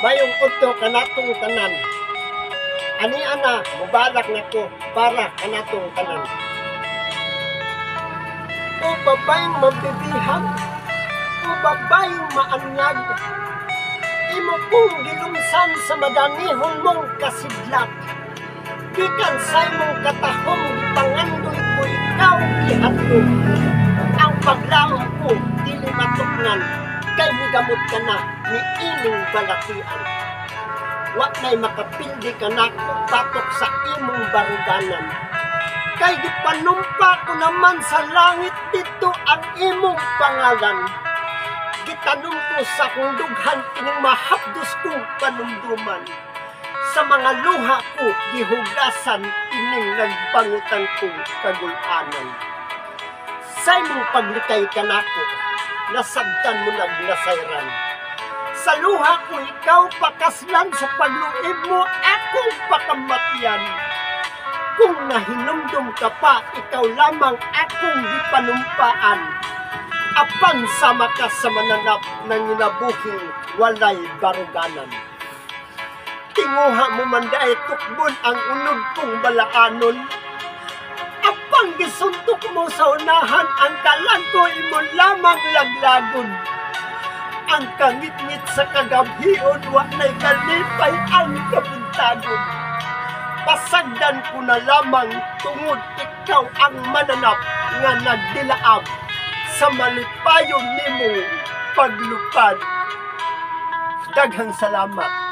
mayong udto kanatong tanan. Ani ana mubarak nako para kanatong tanan. O babayong mabibihan, o babayong maanyag, imo kong gilumsan sa madanihon mong kasidlak. Gikan sa imong katahong pangandoy ko ikaw gihatod. Ang paglaom ko dili matuknan, kay migamot ka na ni ining balatian. Wa na'y makapildi ka na patok sa imong baruganan. Kay gipanumpa ko naman sa langit dito ang imong pangalan. Gitanong ko sa kong dughan ining mahapdos kong panumduman. Sa mga luha ko gihugasan ining nagbangutan kong kagulanan. Sa imong paglikay kanako, nasabtan mo nagnasayran. Sa luha ko ikaw pakaslan, sa pagluib mo akong pakamatian. Kung nahinumdum ka pa, ikaw lamang akong gipanumpaan. Apan sama ka sa mananap ng inabuhing walay baruganan. Tinguha mo man dahi tukbon ang unod kong balaanon. Apang gisuntok mo sa unahan, ang kalan ko imo lamang laglagon. Ang kangit-ngit sa kagabhion, wa na'y kalipay ang kabuntagon. Pasagdan ko na lamang tungod ikaw ang mananap nga nagdilaab sa malipayon nimo paglupad. Daghang salamat.